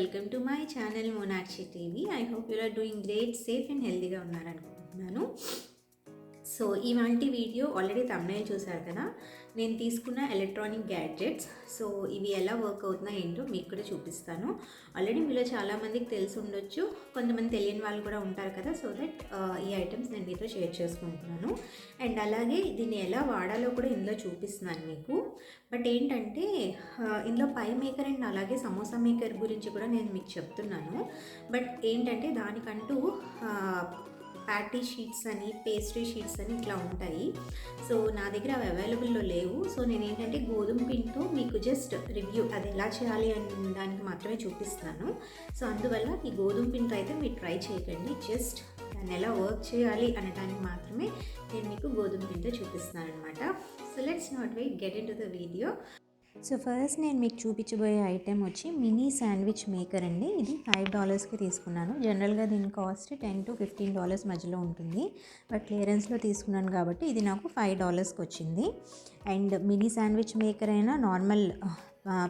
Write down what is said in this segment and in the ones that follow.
Welcome to my channel Monakshi TV. I hope you are doing great, safe and హెల్తీగా ఉన్నారనుకుంటున్నాను. So ఇవాంటి video already thumbnail చూసారు కదా. నేను తీసుకున్న ఎలక్ట్రానిక్ గ్యాడ్జెట్స్, సో ఇవి ఎలా వర్క్ అవుతున్నాయి ఏంటో మీకు కూడా చూపిస్తాను. ఆల్రెడీ మీలో చాలామందికి తెలిసి ఉండొచ్చు, కొంతమంది తెలియని వాళ్ళు కూడా ఉంటారు కదా. సో దట్ ఈ ఐటమ్స్ నేను మీతో షేర్ చేసుకుంటున్నాను. అండ్ అలాగే దీన్ని ఎలా వాడాలో కూడా ఇందులో చూపిస్తున్నాను మీకు. బట్ ఏంటంటే ఇందులో పై మేకర్ అండ్ అలాగే సమోసా మేకర్ గురించి కూడా నేను మీకు చెప్తున్నాను. బట్ ఏంటంటే దానికంటూ ప్యాటీ షీట్స్ అని, పేస్ట్రీ షీట్స్ అని ఇట్లా ఉంటాయి. సో నా దగ్గర అవి అవైలబుల్లో లేవు. సో నేను ఏంటంటే గోధుమ పిండితో మీకు జస్ట్ రివ్యూ అది ఎలా చేయాలి అని దానికి మాత్రమే చూపిస్తాను. సో అందువల్ల ఈ గోధుమ పిండితో అయితే మీరు ట్రై చేయకండి. జస్ట్ దాన్ని ఎలా వర్క్ చేయాలి అనడానికి మాత్రమే నేను మీకు గోధుమ పిండితో చూపిస్తున్నాను అనమాట. So let's not wait, get into the video. So first నేను మీకు చూపించబోయే ఐటెం వచ్చి మినీ శాండ్విచ్ మేకర్ అండి. ఇది $5కి తీసుకున్నాను. జనరల్గా దీని కాస్ట్ $10 to $15 మధ్యలో ఉంటుంది. బట్ క్లియరెన్స్లో తీసుకున్నాను కాబట్టి ఇది నాకు $5కి వచ్చింది. అండ్ మినీ శాండ్విచ్ మేకర్ అయినా నార్మల్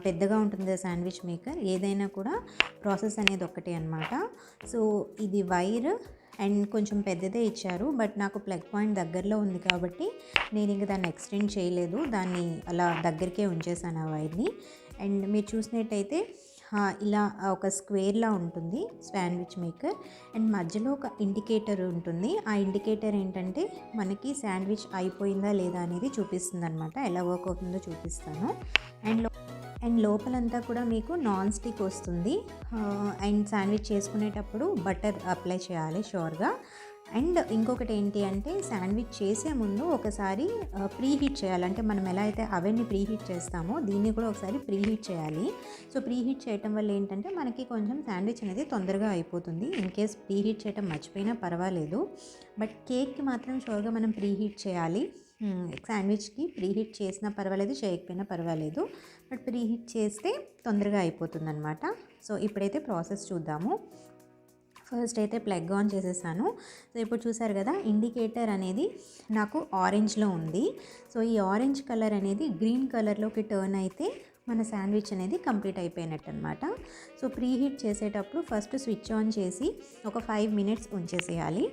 పెద్దగా ఉంటుంది శాండ్విచ్ మేకర్, ఏదైనా కూడా ప్రాసెస్ అనేది ఒక్కటే అనమాట. సో ఇది వైర్ అండ్ కొంచెం పెద్దదే ఇచ్చారు. బట్ నాకు ప్లగ్ పాయింట్ దగ్గరలో ఉంది కాబట్టి నేను ఇంక దాన్ని ఎక్స్టెండ్ చేయలేదు, దాన్ని అలా దగ్గరికే ఉంచేసాను ఆ వైర్ని. అండ్ మీరు చూసినట్టయితే ఇలా ఒక స్క్వేర్లా ఉంటుంది శాండ్విచ్ మేకర్. అండ్ మధ్యలో ఒక ఇండికేటర్ ఉంటుంది. ఆ ఇండికేటర్ ఏంటంటే మనకి శాండ్విచ్ అయిపోయిందా లేదా అనేది చూపిస్తుంది అనమాట. ఎలా వర్క్ అవుతుందో చూపిస్తాను. అండ్ లోపలంతా కూడా మీకు నాన్ స్టిక్ వస్తుంది. అండ్ శాండ్విచ్ చేసుకునేటప్పుడు బటర్ అప్లై చేయాలి షూర్గా. అండ్ ఇంకొకటి ఏంటి అంటే శాండ్విచ్ చేసే ముందు ఒకసారి ప్రీహీట్ చేయాలి. అంటే మనం ఎలా అయితే అవన్నీ ప్రీహీట్ చేస్తామో దీన్ని కూడా ఒకసారి ప్రీహీట్ చేయాలి. సో ప్రీహీట్ చేయటం వల్ల ఏంటంటే మనకి కొంచెం శాండ్విచ్ అనేది తొందరగా అయిపోతుంది. ఇన్ కేస్ ప్రీహీట్ చేయటం మర్చిపోయినా పర్వాలేదు, బట్ కేక్కి మాత్రం షూర్గా మనం ప్రీహీట్ చేయాలి. శాండ్విచ్కి ప్రీహీట్ చేసినా పర్వాలేదు, చేయకపోయినా పర్వాలేదు, బట్ ప్రీహీట్ చేస్తే తొందరగా అయిపోతుంది అనమాట. సో ఇప్పుడైతే ప్రాసెస్ చూద్దాము. ఫస్ట్ అయితే ప్లగ్ ఆన్ చేసేసాను. సో ఇప్పుడు చూసారు కదా, ఇండికేటర్ అనేది నాకు ఆరెంజ్లో ఉంది. సో ఈ ఆరెంజ్ కలర్ అనేది గ్రీన్ కలర్లోకి టర్న్ అయితే మన శాండ్విచ్ అనేది కంప్లీట్ అయిపోయినట్టు అనమాట. సో ప్రీహీట్ చేసేటప్పుడు ఫస్ట్ స్విచ్ ఆన్ చేసి ఒక 5 minutes ఉంచేసేయాలి.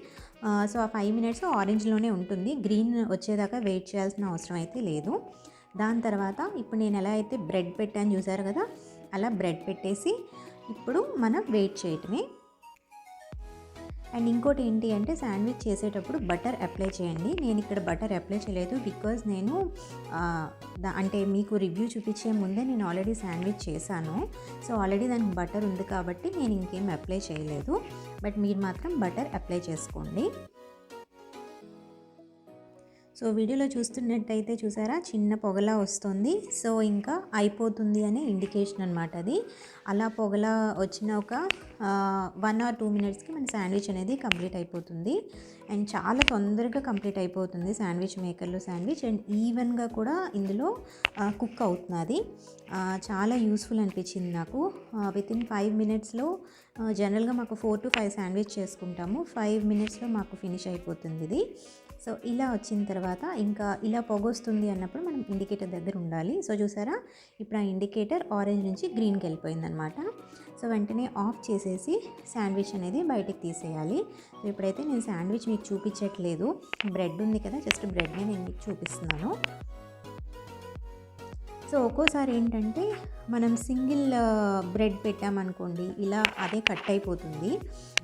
సో ఆ 5 minutes ఆరెంజ్లోనే ఉంటుంది, గ్రీన్ వచ్చేదాకా వెయిట్ చేయాల్సిన అవసరం అయితే లేదు. దాని తర్వాత ఇప్పుడు నేను ఎలా అయితే బ్రెడ్ పెట్టాను చూసారు కదా, అలా బ్రెడ్ పెట్టేసి ఇప్పుడు మనం వెయిట్ చేయటమే. అండ్ ఇంకోటి ఏంటి అంటే శాండ్విచ్ చేసేటప్పుడు బటర్ అప్లై చేయండి. నేను ఇక్కడ బటర్ అప్లై చేయలేదు బికాజ్ నేను అంటే మీకు రివ్యూ చూపించే ముందే నేను ఆల్రెడీ శాండ్విచ్ చేశాను. సో ఆల్రెడీ దానికి బటర్ ఉంది కాబట్టి నేను ఇంకేం అప్లై చేయలేదు. బట్ మీరు మాత్రం బటర్ అప్లై చేసుకోండి. సో వీడియోలో చూస్తున్నట్టయితే చూసారా, చిన్న పొగలా వస్తుంది. సో ఇంకా అయిపోతుంది అనే ఇండికేషన్ అనమాట అది. అలా పొగలా వచ్చిన ఒక 1 or 2 minutesకి మన శాండ్విచ్ అనేది కంప్లీట్ అయిపోతుంది. అండ్ చాలా తొందరగా కంప్లీట్ అయిపోతుంది శాండ్విచ్ మేకర్లో శాండ్విచ్. అండ్ ఈవెన్గా కూడా ఇందులో కుక్ అవుతున్నది. చాలా యూస్ఫుల్ అనిపించింది నాకు. వితిన్ 5 minutesలో జనరల్గా మాకు 4 to 5 శాండ్విచ్ చేసుకుంటాము, 5 minutesలో మాకు ఫినిష్ అయిపోతుంది ఇది. సో ఇలా వచ్చిన తర్వాత ఇంకా ఇలా పొగొస్తుంది అన్నప్పుడు మనం ఇండికేటర్ దగ్గర ఉండాలి. సో చూసారా, ఇప్పుడు ఆ ఇండికేటర్ ఆరెంజ్ నుంచి గ్రీన్కి వెళ్ళిపోయిందనమాట. సో వెంటనే ఆఫ్ చేసేసి శాండ్విచ్ అనేది బయటికి తీసేయాలి. సో ఇప్పుడైతే నేను శాండ్విచ్ మీకు చూపించట్లేదు, బ్రెడ్ ఉంది కదా, జస్ట్ బ్రెడ్ని నేను మీకు చూపిస్తున్నాను. సో ఒక్కోసారి ఏంటంటే మనం సింగిల్ బ్రెడ్ పెట్టామనుకోండి, ఇలా అదే కట్ అయిపోతుంది.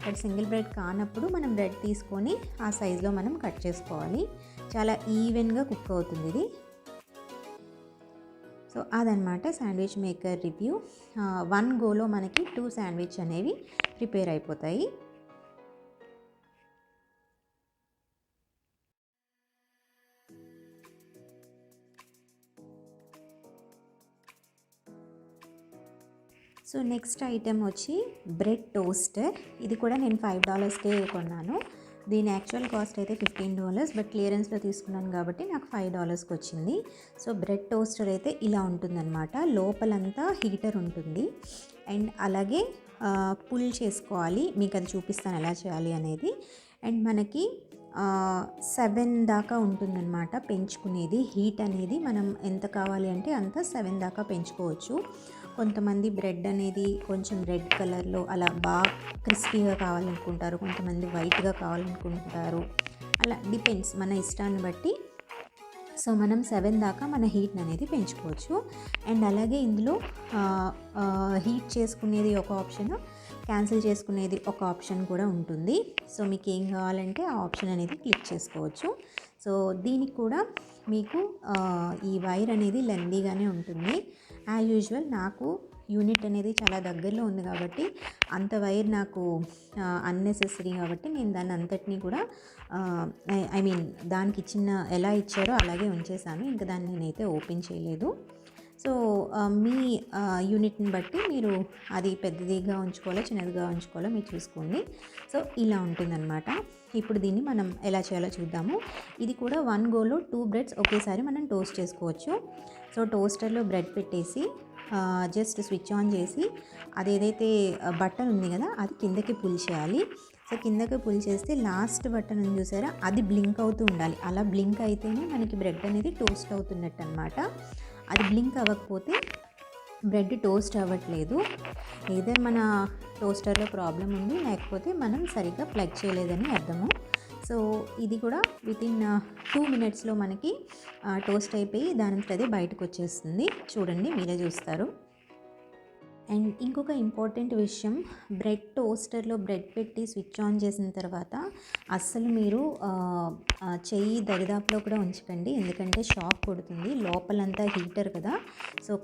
బట్ సింగిల్ బ్రెడ్ కానప్పుడు మనం బ్రెడ్ తీసుకొని ఆ సైజులో మనం కట్ చేసుకోవాలి. చాలా ఈవెన్గా కుక్ అవుతుంది ఇది. సో అదనమాట శాండ్విచ్ మేకర్ రివ్యూ. 1 గోలో మనకి 2 శాండ్విచ్ అనేవి ప్రిపేర్ అయిపోతాయి. సో నెక్స్ట్ ఐటెం వచ్చి బ్రెడ్ టోస్టర్. ఇది కూడా నేను $5కే కొన్నాను. దీని యాక్చువల్ కాస్ట్ అయితే $15, బట్ క్లియరెన్స్లో తీసుకున్నాను కాబట్టి నాకు $5కి వచ్చింది. సో బ్రెడ్ టోస్టర్ అయితే ఇలా ఉంటుందన్నమాట. లోపలంతా హీటర్ ఉంటుంది. అండ్ అలాగే పుల్ చేసుకోవాలి, మీకు అది చూపిస్తాను ఎలా చేయాలి అనేది. అండ్ మనకి 7 దాకా ఉంటుందన్నమాట పెంచుకునేది. హీట్ అనేది మనం ఎంత కావాలి అంటే అంత 7 దాకా పెంచుకోవచ్చు. కొంతమంది బ్రెడ్ అనేది కొంచెం రెడ్ కలర్లో అలా బాగా క్రిస్పీగా కావాలనుకుంటారు, కొంతమంది వైట్గా కావాలనుకుంటారు. అలా డిపెండ్స్ మన ఇష్టాన్ని బట్టి. సో మనం 7 దాకా మన హీట్ అనేది పెంచుకోవచ్చు. అండ్ అలాగే ఇందులో హీట్ చేసుకునేది ఒక ఆప్షన్, క్యాన్సిల్ చేసుకునేది ఒక ఆప్షన్ కూడా ఉంటుంది. సో మీకు ఏం కావాలంటే ఆ ఆప్షన్ అనేది క్లిక్ చేసుకోవచ్చు. సో దీనికి కూడా మీకు ఈ వైర్ అనేది లెందీగానే ఉంటుంది. యాజ్ యూజువల్ నాకు యూనిట్ అనేది చాలా దగ్గరలో ఉంది కాబట్టి అంత వైర్ నాకు అన్నెసెసరీ కాబట్టి నేను దాన్ని అంతటినీ కూడా ఐ మీన్ దానికి ఇచ్చిన ఎలా ఇచ్చారో అలాగే ఉంచేసాను. ఇంకా దాన్ని నేనైతే ఓపెన్ చేయలేదు. సో మీ యూనిట్ని బట్టి మీరు అది పెద్దదిగా ఉంచుకోవాలో చిన్నదిగా ఉంచుకోవాలో మీరు చూసుకోండి. సో ఇలా ఉంటుందన్నమాట. ఇప్పుడు దీన్ని మనం ఎలా చేయాలో చూద్దాము. ఇది కూడా 1 గోలో 2 బ్రెడ్స్ ఒకేసారి మనం టోస్ట్ చేసుకోవచ్చు. సో టోస్టర్లో బ్రెడ్ పెట్టేసి జస్ట్ స్విచ్ ఆన్ చేసి అదేదైతే బటన్ ఉంది కదా అది కిందకి పుల్ చేయాలి. సో కిందకి పుల్ చేస్తే లాస్ట్ బటన్ ఉంది చూసారా, అది బ్లింక్ అవుతూ ఉండాలి. అలా బ్లింక్ అయితేనే మనకి బ్రెడ్ అనేది టోస్ట్ అవుతున్నట్టు అనమాట. అది బ్లింక్ అవ్వకపోతే బ్రెడ్ టోస్ట్ అవ్వట్లేదు. ఏదో మన టోస్టర్లో ప్రాబ్లం ఉంది, లేకపోతే మనం సరిగ్గా ప్లగ్ చేయలేదని అర్థము. సో ఇది కూడా వితిన్ 2 మినిట్స్లో మనకి టోస్ట్ అయిపోయి దానంతట అదే బయటకు వచ్చేస్తుంది. చూడండి, మీరే చూస్తారు. అండ్ ఇంకొక ఇంపార్టెంట్ విషయం, బ్రెడ్ టోస్టర్లో బ్రెడ్ పెట్టి స్విచ్ ఆన్ చేసిన తర్వాత అస్సలు మీరు చెయ్యి దరిదాపులో కూడా ఉంచకండి, ఎందుకంటే షాక్ కొడుతుంది. లోపలంతా హీటర్ కదా, సో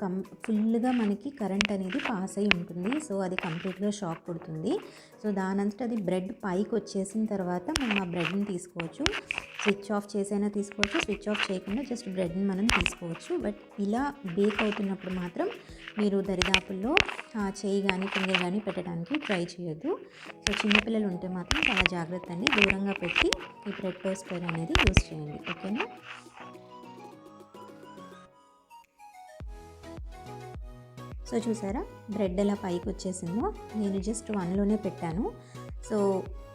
ఫుల్గా మనకి కరెంట్ అనేది పాస్ అయి ఉంటుంది. సో అది కంప్లీట్గా షాక్ కొడుతుంది. సో దానంతట అది బ్రెడ్ పైకి వచ్చేసిన తర్వాత మనం ఆ బ్రెడ్ని తీసుకోవచ్చు. స్విచ్ ఆఫ్ చేసైనా తీసుకోవచ్చు, స్విచ్ ఆఫ్ చేయకుండా జస్ట్ బ్రెడ్ని మనం తీసుకోవచ్చు. బట్ ఇలా బేక్ అవుతున్నప్పుడు మాత్రం మీరు దరిదాపుల్లో చేయి కానీ ఫింగర్ కానీ పెట్టడానికి ట్రై చేయొద్దు. సో చిన్నపిల్లలు ఉంటే మాత్రం చాలా జాగ్రత్త అండి, దూరంగా పెట్టి ఈ బ్రెడ్ టోస్టర్ అనేది యూజ్ చేయండి. ఓకేనా? సో చూసారా బ్రెడ్ ఎలా పైకి వచ్చేసిందో, నేను జస్ట్ 1లోనే పెట్టాను. సో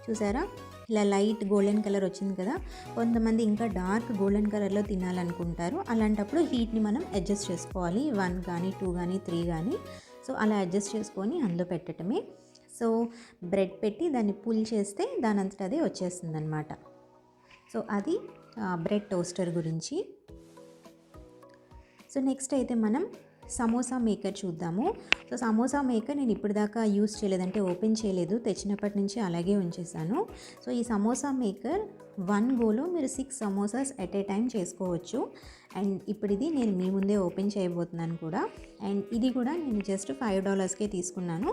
చూసారా ఇలా లైట్ గోల్డెన్ కలర్ వచ్చింది కదా. కొంతమంది ఇంకా డార్క్ గోల్డెన్ కలర్లో తినాలనుకుంటారు. అలాంటప్పుడు హీట్ని మనం అడ్జస్ట్ చేసుకోవాలి, 1 కానీ 2 కానీ 3 కానీ. సో అలా అడ్జస్ట్ చేసుకొని అందులో పెట్టడమే. సో బ్రెడ్ పెట్టి దాన్ని పుల్ చేస్తే దాని అంతటా అదే వచ్చేస్తుంది అనమాట. సో అది బ్రెడ్ టోస్టర్ గురించి. సో నెక్స్ట్ అయితే మనం సమోసా మేకర్ చూద్దాము. సో సమోసా మేకర్ నేను ఇప్పటిదాకా యూస్ చేయలేదంటే ఓపెన్ చేయలేదు, తెచ్చినప్పటి నుంచి అలాగే ఉంచేసాను. సో ఈ సమోసా మేకర్ 1 గోలో మీరు 6 సమోసాస్ ఎట్ ఏ టైం చేసుకోవచ్చు. అండ్ ఇప్పుడు ఇది నేను మీ ముందే ఓపెన్ చేయబోతున్నాను కూడా. అండ్ ఇది కూడా నేను జస్ట్ $5కే తీసుకున్నాను.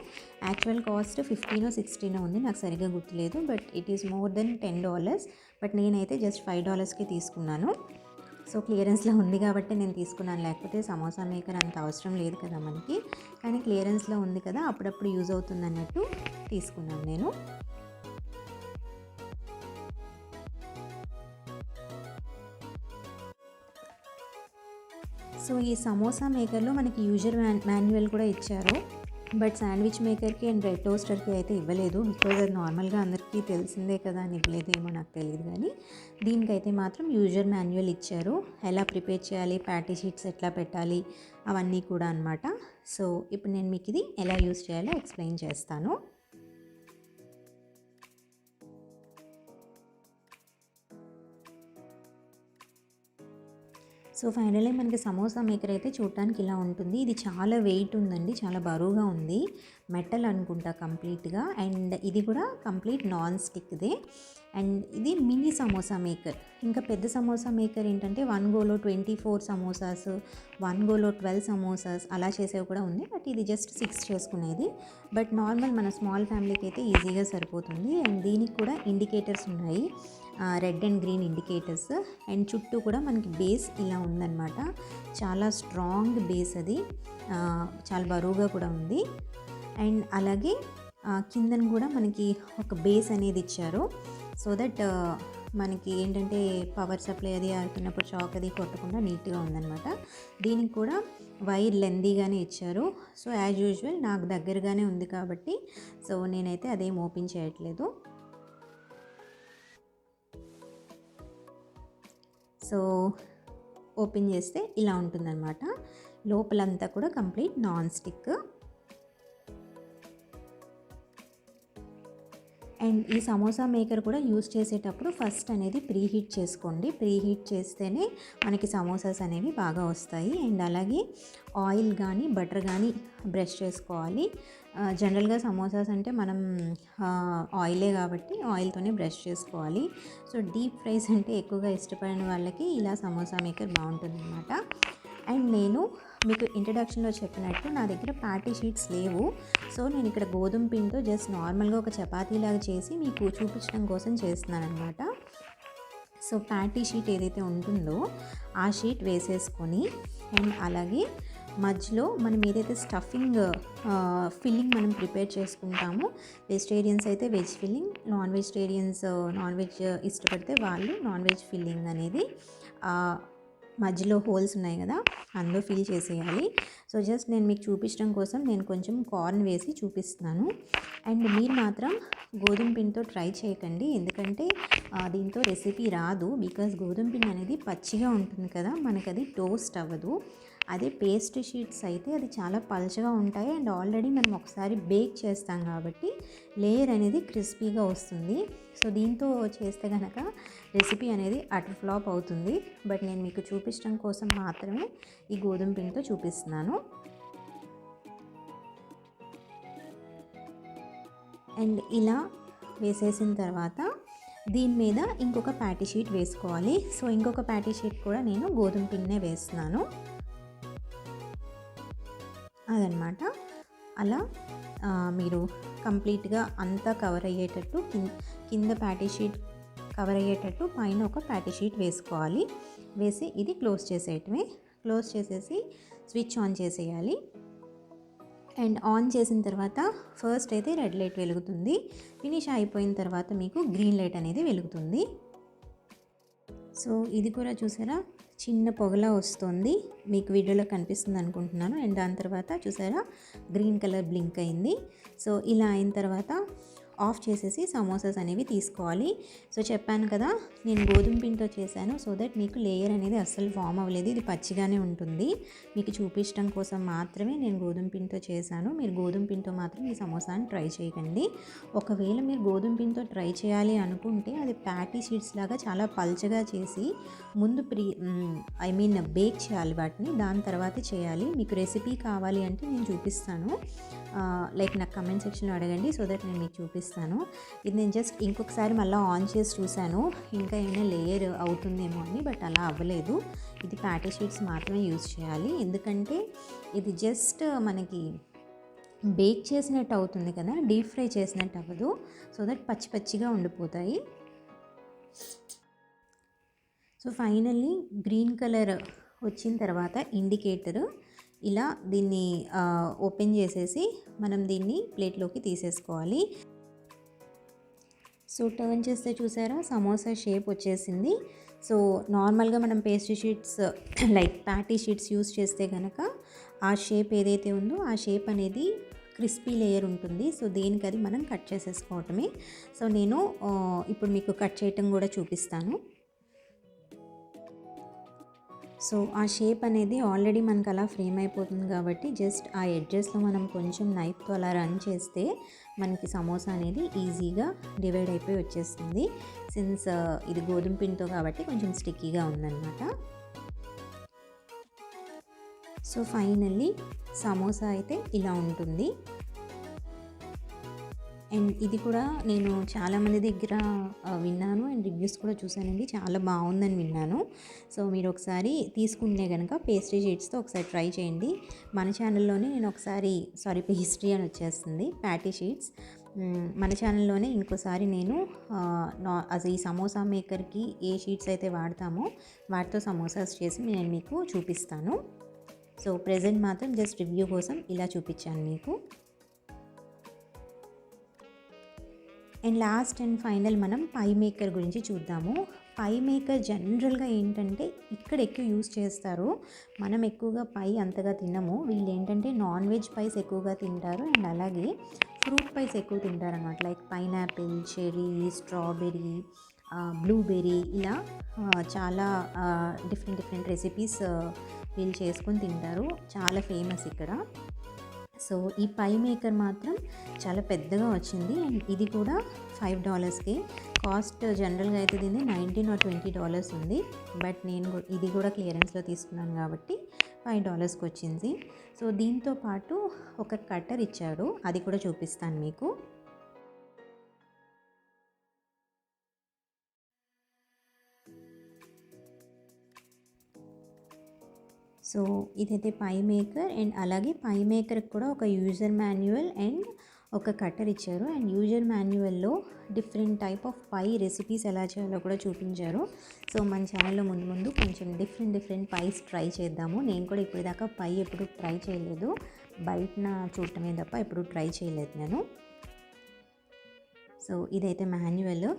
యాక్చువల్ కాస్ట్ 15 16 ఉంది, నాకు సరిగ్గా గుర్తులేదు. But it is more than $10. But నేనైతే జస్ట్ $5కే తీసుకున్నాను. సో క్లియరెన్స్లో ఉంది కాబట్టి నేను తీసుకున్నాను, లేకపోతే సమోసా మేకర్ అంత అవసరం లేదు కదా మనకి. కానీ క్లియరెన్స్లో ఉంది కదా, అప్పుడప్పుడు యూజ్ అవుతుంది అన్నట్టు తీసుకున్నాను నేను. సో ఈ సమోసా మేకర్లో మనకి యూజర్ మాన్యువల్ కూడా ఇచ్చారు. బట్ శాండ్విచ్ మేకర్కి అండ్ బ్రెడ్ టోస్టర్కి అయితే ఇవ్వలేదు, బికాజ్ అది నార్మల్గా అందరికీ తెలిసిందే కదా అని ఇవ్వలేదేమో నాకు తెలియదు. కానీ దీనికైతే మాత్రం యూజర్ మాన్యువల్ ఇచ్చారు, ఎలా ప్రిపేర్ చేయాలి, ప్యాటీ షీట్స్ ఎట్లా పెట్టాలి అవన్నీ కూడా అనమాట. సో ఇప్పుడు నేను మీకు ఇది ఎలా యూజ్ చేయాలో ఎక్స్ప్లెయిన్ చేస్తాను. సో ఫైనల్లీ మనకి సమోసా మేకర్ అయితే చూడటానికి ఇలా ఉంటుంది. ఇది చాలా వెయిట్ ఉందండి, చాలా బరువుగా ఉంది, మెటల్ అనుకుంటా కంప్లీట్గా. అండ్ ఇది కూడా కంప్లీట్ నాన్ స్టిక్దే. అండ్ ఇది మినీ సమోసా మేకర్. ఇంకా పెద్ద సమోసా మేకర్ ఏంటంటే 1 గోలో 24 సమోసాస్, 1 గోలో 12 సమోసాస్ అలా చేసేవి కూడా ఉంది. బట్ ఇది జస్ట్ 6 చేసుకునేది. బట్ నార్మల్ మన స్మాల్ ఫ్యామిలీకి అయితే ఈజీగా సరిపోతుంది. అండ్ దీనికి కూడా ఇండికేటర్స్ ఉన్నాయి, red and green indicators. And చుట్టూ కూడా మనకి బేస్ ఇలా ఉందన్నమాట, చాలా స్ట్రాంగ్ బేస్, అది చాలా బరువుగా కూడా ఉంది. అండ్ అలాగే కిందన కూడా మనకి ఒక బేస్ అనేది ఇచ్చారు, సో దట్ మనకి ఏంటంటే పవర్ సప్లై అది ఆడుతున్నప్పుడు షాక్ అది కొట్టకుండా నీట్గా ఉందన్నమాట. దీనికి కూడా వైర్ లెందీగానే ఇచ్చారు. సో యాజ్ యూజువల్ నాకు దగ్గరగానే ఉంది కాబట్టి సో నేనైతే అదేం ఓపెన్ చేయట్లేదు. సో ఓపెన్ చేస్తే ఇలా ఉంటుందన్నమాట. లోపలంతా కూడా కంప్లీట్ నాన్ స్టిక్. అండ్ ఈ సమోసా మేకర్ కూడా యూస్ చేసేటప్పుడు ఫస్ట్ అనేది ప్రీహీట్ చేసుకోండి. ప్రీహీట్ చేస్తేనే మనకి సమోసాస్ అనేవి బాగా వస్తాయి. అండ్ అలాగే ఆయిల్ కానీ బటర్ కానీ బ్రష్ చేసుకోవాలి. జనరల్గా సమోసాస్ అంటే మనం ఆయిలే కాబట్టి ఆయిల్తోనే బ్రష్ చేసుకోవాలి. సో డీప్ ఫ్రైస్ అంటే ఎక్కువగా ఇష్టపడిన వాళ్ళకి ఇలా సమోసా మేకర్ బాగుంటుందన్నమాట. అండ్ నేను మీకు ఇంట్రడక్షన్లో చెప్పినట్టు నా దగ్గర ప్యాటీ షీట్స్ లేవు. సో నేను ఇక్కడ గోధుమ పిండితో జస్ట్ నార్మల్గా ఒక చపాతీలాగా చేసి మీకు చూపించడం కోసం చేస్తున్నాను అనమాట. సో ప్యాటీ షీట్ ఏదైతే ఉంటుందో ఆ షీట్ వేసేసుకొని అండ్ అలాగే మధ్యలో మనం ఏదైతే స్టఫింగ్ ఫిల్లింగ్ మనం ప్రిపేర్ చేసుకుంటామో, వెజిటేరియన్స్ అయితే veg filling, non vegetarians non veg ఇష్టపడితే వాళ్ళు నాన్ వెజ్ ఫిల్లింగ్ అనేది మధ్యలో హోల్స్ ఉన్నాయి కదా అందులో ఫిల్ చేసేయాలి. సో జస్ట్ నేను మీకు చూపించడం కోసం నేను కొంచెం కార్న్ వేసి చూపిస్తున్నాను. అండ్ మీరు మాత్రం గోధుమ పిండితో ట్రై చేయకండి, ఎందుకంటే దీంతో రెసిపీ రాదు. బికాజ్ గోధుమ పిండి అనేది పచ్చిగా ఉంటుంది కదా, మనకు అది టోస్ట్ అవ్వదు. అదే పేస్ట్ షీట్స్ అయితే అది చాలా పల్చగా ఉంటాయి. అండ్ ఆల్రెడీ మనం ఒకసారి బేక్ చేస్తాం కాబట్టి లేయర్ అనేది క్రిస్పీగా వస్తుంది. సో దీంతో చేస్తే కనుక రెసిపీ అనేది అటర్ ఫ్లాప్ అవుతుంది. బట్ నేను మీకు చూపించడం కోసం మాత్రమే ఈ గోధుమ పిండితో చూపిస్తున్నాను. అండ్ ఇలా వేసేసిన తర్వాత దీని మీద ఇంకొక ప్యాటీ షీట్ వేసుకోవాలి. సో ఇంకొక ప్యాటీ షీట్ కూడా నేను గోధుమ పిండినే వేస్తున్నాను అదనమాట. అలా మీరు కంప్లీట్గా అంతా కవర్ అయ్యేటట్టు కింద ప్యాటీ షీట్ కవర్ అయ్యేటట్టు పైన ఒక ప్యాటీ షీట్ వేసుకోవాలి. వేసి ఇది క్లోజ్ చేసేయటమే. క్లోజ్ చేసేసి స్విచ్ ఆన్ చేసేయాలి. అండ్ ఆన్ చేసిన తర్వాత ఫస్ట్ అయితే రెడ్ లైట్ వెలుగుతుంది. ఫినిష్ అయిపోయిన తర్వాత మీకు గ్రీన్ లైట్ అనేది వెలుగుతుంది. సో ఇది కూడా చూసారా చిన్న పొగలా వస్తుంది, మీకు వీడియోలో కనిపిస్తుంది అనుకుంటున్నాను. అండ్ దాని తర్వాత చూసారా గ్రీన్ కలర్ బ్లింక్ అయింది. సో ఇలా అయిన తర్వాత ఆఫ్ చేసేసి సమోసాస్ అనేవి తీసుకోవాలి. సో చెప్పాను కదా నేను గోధుమ పిండితో చేశాను, సో దట్ మీకు లేయర్ అనేది అస్సలు ఫామ్ అవ్వలేదు, ఇది పచ్చిగానే ఉంటుంది. మీకు చూపించడం కోసం మాత్రమే నేను గోధుమ పిండితో చేశాను. మీరు గోధుమ పిండితో మాత్రం ఈ సమోసాని ట్రై చేయకండి. ఒకవేళ మీరు గోధుమ పిండితో ట్రై చేయాలి అనుకుంటే అది ప్యాటీ షీట్స్ లాగా చాలా పల్చగా చేసి ముందు బేక్ చేయాలి వాటిని, దాని తర్వాత చేయాలి. మీకు రెసిపీ కావాలి అంటే నేను చూపిస్తాను, లైక్ నాకు కమెంట్ సెక్షన్లో అడగండి, సో దట్ నేను మీకు చూపిస్తాను. ఇది నేను జస్ట్ ఇంకొకసారి మళ్ళీ ఆన్ చేసి చూశాను ఇంకా ఏమైనా లేయర్ అవుతుందేమో అని, బట్ అలా అవ్వలేదు. ఇది ప్యాటీ షీట్స్ మాత్రమే యూజ్ చేయాలి, ఎందుకంటే ఇది జస్ట్ మనకి బేక్ చేసినట్టు అవుతుంది కదా, డీప్ ఫ్రై చేసినట్టు అవ్వదు. సో దట్ పచ్చి పచ్చిగా ఉండిపోతాయి. సో ఫైనల్లీ గ్రీన్ కలర్ వచ్చిన తర్వాత ఇండికేటర్ ఇలా దీన్ని ఓపెన్ చేసేసి మనం దీన్ని ప్లేట్లోకి తీసేసుకోవాలి. సో టర్న్ చేస్తే చూసారా సమోసా షేప్ వచ్చేసింది. సో నార్మల్గా మనం pastry sheets like patty sheets use చేస్తే కనుక ఆ షేప్ ఏదైతే ఉందో ఆ షేప్ అనేది క్రిస్పీ లేయర్ ఉంటుంది. సో దేనికి అది మనం కట్ చేసేసుకోవటమే. సో నేను ఇప్పుడు మీకు కట్ చేయటం కూడా చూపిస్తాను. సో ఆ షేప్ అనేది ఆల్రెడీ మనకు అలా ఫ్రేమ్ అయిపోతుంది కాబట్టి జస్ట్ ఆ ఎడ్జెస్లో మనం కొంచెం నైఫ్తో అలా రన్ చేస్తే మనకి సమోసా అనేది ఈజీగా డివైడ్ అయిపోయి వచ్చేస్తుంది. సిన్స్ ఇది గోధుమ పిండితో కాబట్టి కొంచెం స్టిక్కీగా ఉందన్నమాట. సో ఫైనల్లీ సమోసా అయితే ఇలా ఉంటుంది. అండ్ ఇది కూడా నేను చాలామంది దగ్గర విన్నాను అండ్ రివ్యూస్ కూడా చూశానండి, చాలా బాగుందని విన్నాను. సో మీరు ఒకసారి తీసుకుంటే కనుక పేస్ట్రీ షీట్స్తో ఒకసారి ట్రై చేయండి. మన ఛానల్లోనే నేను ఒకసారి పేస్ట్రీ అని వచ్చేస్తుంది ప్యాటీ షీట్స్, మన ఛానల్లోనే ఇంకోసారి నేను అసలు ఈ సమోసా మేకర్కి ఏ షీట్స్ అయితే వాడతామో వాటితో సమోసాస్ చేసి నేను మీకు చూపిస్తాను. సో ప్రెజెంట్ మాత్రం జస్ట్ రివ్యూ కోసం ఇలా చూపించాను మీకు. అండ్ లాస్ట్ అండ్ ఫైనల్ మనం పై మేకర్ గురించి చూద్దాము. పై మేకర్ జనరల్గా ఏంటంటే ఇక్కడ ఎక్కువ యూస్ చేస్తారు, మనం ఎక్కువగా పై అంతగా తినము. వీళ్ళు ఏంటంటే నాన్ వెజ్ పైస్ ఎక్కువగా తింటారు అండ్ అలాగే ఫ్రూట్ పైస్ ఎక్కువ తింటారు అనమాట, like pineapple, cherry, strawberry, blueberry ఇలా చాలా డిఫరెంట్ డిఫరెంట్ రెసిపీస్ వీళ్ళు చేసుకొని తింటారు. చాలా ఫేమస్ ఇక్కడ. సో ఈ పై మేకర్ మాత్రం చాలా పెద్దగా వచ్చింది అండ్ ఇది కూడా $5కే. కాస్ట్ జనరల్గా అయితే దీన్ని $19 or $20 ఉంది. బట్ నేను ఇది కూడా క్లియరెన్స్లో తీసుకున్నాను కాబట్టి $5కి వచ్చింది. సో దీంతో పాటు ఒక కట్టర్ ఇచ్చాడు, అది కూడా చూపిస్తాను మీకు. సో ఇదైతే పై మేకర్ అండ్ అలాగే పై మేకర్కి కూడా ఒక యూజర్ మాన్యువల్ అండ్ ఒక కట్టర్ ఇచ్చారు. అండ్ యూజర్ మాన్యువల్లో different type of pie recipes ఎలా చేయాలో కూడా చూపించారు. సో మన ఛానల్లో ముందు ముందు కొంచెం డిఫరెంట్ పైస్ ట్రై చేద్దాము. నేను కూడా ఇప్పటిదాకా పై ఎప్పుడు ట్రై చేయలేదు, బయటన చూడటమే తప్ప ఎప్పుడు ట్రై చేయలేదు నేను. సో ఇదైతే మాన్యువల్,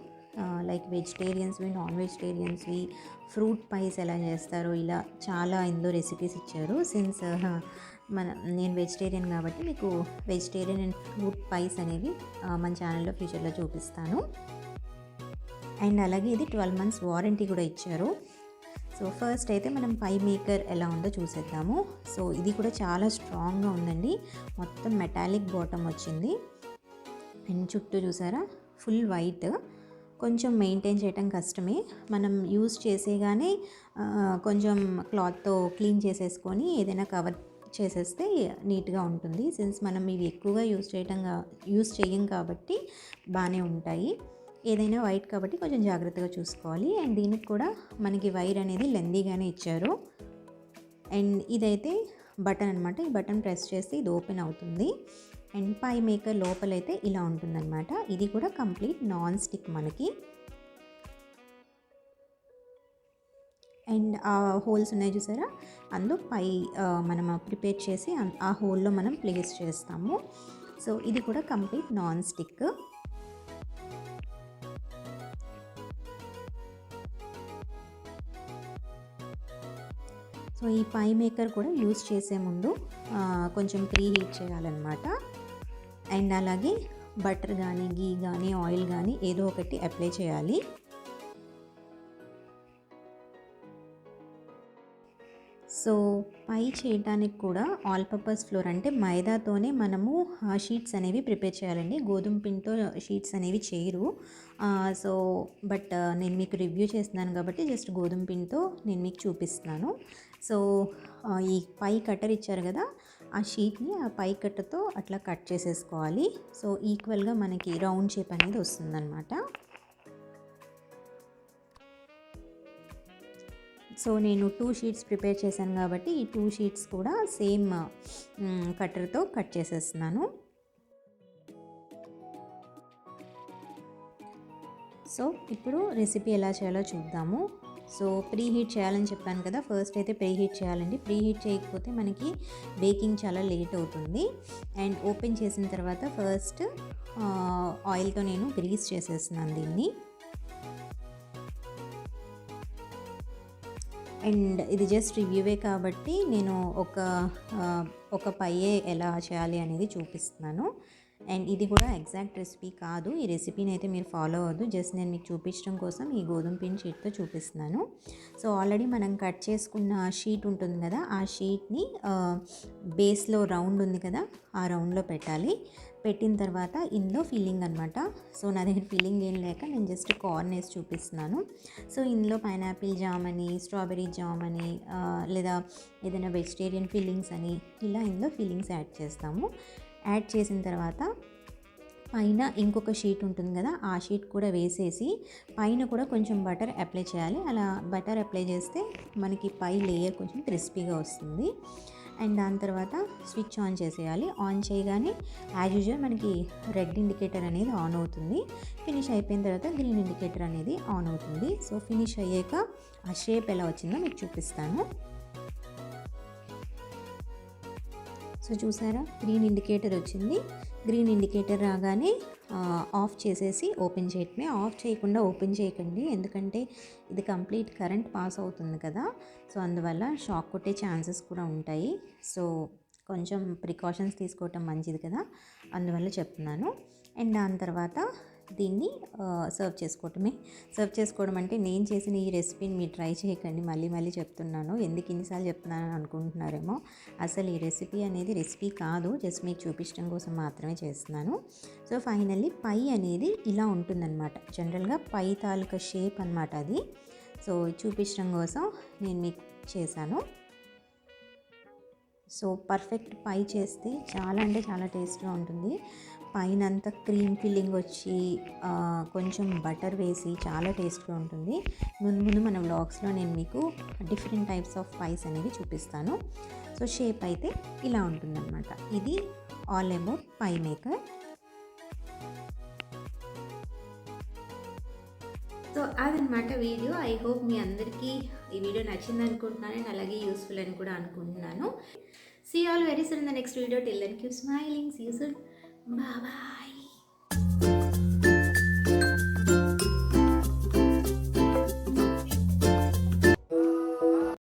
లైక్ వెజిటేరియన్స్వి, నాన్ వెజిటేరియన్స్వి, ఫ్రూట్ పైస్ ఎలా చేస్తారో ఇలా చాలా ఇందులో రెసిపీస్ ఇచ్చారు. సిన్స్ నేను వెజిటేరియన్ కాబట్టి మీకు వెజిటేరియన్ అండ్ ఫ్రూట్ పైస్ అనేవి మన ఛానల్లో ఫ్యూచర్లో చూపిస్తాను. అండ్ అలాగే ఇది 12 months వారంటీ కూడా ఇచ్చారు. సో ఫస్ట్ అయితే మనం పై మేకర్ ఎలా ఉందో చూసేద్దాము. సో ఇది కూడా చాలా స్ట్రాంగ్గా ఉందండి, మొత్తం మెటాలిక్ బాటమ్ వచ్చింది అండ్ చుట్టూ చూసారా ఫుల్ వైట్. కొంచెం మెయింటైన్ చేయటం కష్టమే, మనం యూజ్ చేసేగానే కొంచెం క్లాత్తో క్లీన్ చేసేసుకొని ఏదైనా కవర్ చేసేస్తే నీట్గా ఉంటుంది. సిన్స్ మనం ఇవి ఎక్కువగా యూజ్ చేయం కాబట్టి బాగానే ఉంటాయి. ఏదైనా వైట్ కాబట్టి కొంచెం జాగ్రత్తగా చూసుకోవాలి. అండ్ దీనికి కూడా మనకి వైర్ అనేది లెందీగానే ఇచ్చారు. అండ్ ఇదైతే బటన్ అనమాట, ఈ బటన్ ప్రెస్ చేస్తే ఇది ఓపెన్ అవుతుంది. అండ్ పై మేకర్ లోపలైతే ఇలా ఉంటుందన్నమాట. ఇది కూడా కంప్లీట్ నాన్ స్టిక్ మనకి. అండ్ ఆ హోల్స్ ఉన్నాయి చూసారా, అందులో పై మనం ప్రిపేర్ చేసి ఆ హోల్లో మనం ప్లేస్ చేస్తాము. సో ఇది కూడా కంప్లీట్ నాన్ స్టిక్. సో ఈ పై మేకర్ కూడా యూజ్ చేసే ముందు కొంచెం ప్రీ హీట్ చేయాలన్నమాట. అండ్ అలాగే బటర్ కానీ, గీ కానీ, ఆయిల్ కానీ ఏదో ఒకటి అప్లై చేయాలి. సో పై చేయడానికి కూడా ఆల్ పర్పస్ ఫ్లోర్ అంటే మైదాతోనే మనము షీట్స్ అనేవి ప్రిపేర్ చేయాలండి. గోధుమ పిండితో షీట్స్ అనేవి చేయరు. సో బట్ నేను మీకు రివ్యూ చేస్తున్నాను కాబట్టి జస్ట్ గోధుమ పిండితో నేను మీకు చూపిస్తున్నాను. సో ఈ పై కట్టర్ ఇచ్చారు కదా, ఆ షీట్ని ఆ పై కట్టతో అట్లా కట్ చేసేసుకోవాలి. సో ఈక్వల్గా మనకి రౌండ్ షేప్ అనేది వస్తుందన్నమాట. సో నేను 2 షీట్స్ ప్రిపేర్ చేశాను కాబట్టి ఈ 2 షీట్స్ కూడా సేమ్ కట్టర్తో కట్ చేసేస్తున్నాను. సో ఇప్పుడు రెసిపీ ఎలా చేయాలో చూద్దాము. సో ప్రీ హీట్ చేయాలని చెప్పాను కదా, ఫస్ట్ అయితే ప్రీ హీట్ చేయాలండి. ప్రీ హీట్ చేయకపోతే మనకి బేకింగ్ చాలా లేట్ అవుతుంది. అండ్ ఓపెన్ చేసిన తర్వాత ఫస్ట్ ఆయిల్తో నేను గ్రీస్ చేసేస్తున్నాను దీన్ని. అండ్ ఇది జస్ట్ రివ్యూవే కాబట్టి నేను ఒక పయ్యే ఎలా చేయాలి అనేది చూపిస్తున్నాను. అండ్ ఇది కూడా ఎగ్జాక్ట్ రెసిపీ కాదు, ఈ రెసిపీని అయితే మీరు ఫాలో అవ్వద్దు, జస్ట్ నేను మీకు చూపించడం కోసం ఈ గోధుమ పిండి షీట్తో చూపిస్తున్నాను. సో ఆల్రెడీ మనం కట్ చేసుకున్న షీట్ ఉంటుంది కదా, ఆ షీట్ని బేస్లో రౌండ్ ఉంది కదా, ఆ రౌండ్లో పెట్టాలి. పెట్టిన తర్వాత ఇందులో ఫిల్లింగ్ అనమాట. సో నా దగ్గర ఫిల్లింగ్ ఏం లేక నేను జస్ట్ కార్న్ వేసి చూపిస్తున్నాను. సో ఇందులో పైనాపిల్ జామ్ అని, స్ట్రాబెర్రీ జామ్ అని, లేదా ఏదైనా వెజిటేరియన్ ఫిల్లింగ్స్ అని ఇలా ఇందులో ఫిల్లింగ్స్ యాడ్ చేస్తాము. యాడ్ చేసిన తర్వాత పైన ఇంకొక షీట్ ఉంటుంది కదా, ఆ షీట్ కూడా వేసేసి పైన కూడా కొంచెం బటర్ అప్లై చేయాలి. అలా బటర్ అప్లై చేస్తే మనకి పై లేయర్ కొంచెం క్రిస్పీగా వస్తుంది. అండ్ దాని తర్వాత స్విచ్ ఆన్ చేసేయాలి. ఆన్ చేయగానే యాజ్ యూజువల్ మనకి రెడ్ ఇండికేటర్ అనేది ఆన్ అవుతుంది. ఫినిష్ అయిపోయిన తర్వాత గ్రీన్ ఇండికేటర్ అనేది ఆన్ అవుతుంది. సో ఫినిష్ అయ్యాక ఆ షేప్ ఎలా వచ్చిందో మీకు చూపిస్తాను. సో చూసారా, గ్రీన్ ఇండికేటర్ వచ్చింది. గ్రీన్ ఇండికేటర్ రాగానే ఆఫ్ చేసేసి ఓపెన్ చేయటమే. ఆఫ్ చేయకుండా ఓపెన్ చేయకండి, ఎందుకంటే ఇది కంప్లీట్ కరెంట్ పాస్ అవుతుంది కదా, సో అందువల్ల షాక్ కొట్టే ఛాన్సెస్ కూడా ఉంటాయి. సో కొంచెం ప్రికాషన్స్ తీసుకోవటం మంచిది కదా, అందువల్ల చెప్తున్నాను. అండ్ దాని తర్వాత దీన్ని సర్వ్ చేసుకోవటమే. సర్వ్ చేసుకోవడం అంటే నేను చేసిన ఈ రెసిపీని మీరు ట్రై చేయకండి, మళ్ళీ మళ్ళీ చెప్తున్నాను. ఎందుకు ఇన్నిసార్లు చెప్తున్నాను అనుకుంటున్నారేమో. అసలు ఈ రెసిపీ అనేది రెసిపీ కాదు, జస్ట్ మీకు చూపించడం కోసం మాత్రమే చేస్తున్నాను. సో ఫైనల్లీ పై అనేది ఇలా ఉంటుందన్నమాట. జనరల్గా పై తాలూకా షేప్ అనమాట అది. సో చూపించడం కోసం నేను మీకు చేశాను. సో పర్ఫెక్ట్ పై చేస్తే చాలా అంటే చాలా టేస్ట్గా ఉంటుంది. పైన అంతా క్రీమ్ ఫిల్లింగ్ వచ్చి కొంచెం బటర్ వేసి చాలా టేస్ట్గా ఉంటుంది. ముందు ముందు మన వ్లాగ్స్లో నేను మీకు డిఫరెంట్ టైప్స్ ఆఫ్ పైస్ అనేవి చూపిస్తాను. సో షేప్ అయితే ఇలా ఉంటుందన్నమాట. ఇది all about pie maker. So అదనమాట వీడియో. ఐ హోప్ మీ అందరికీ ఈ వీడియో నచ్చింది అనుకుంటున్నాను, అండ్ అలాగే యూస్ఫుల్ అని కూడా అనుకుంటున్నాను. See you all very soon in the next video. Till then, keep smiling. See you soon. Bye bye.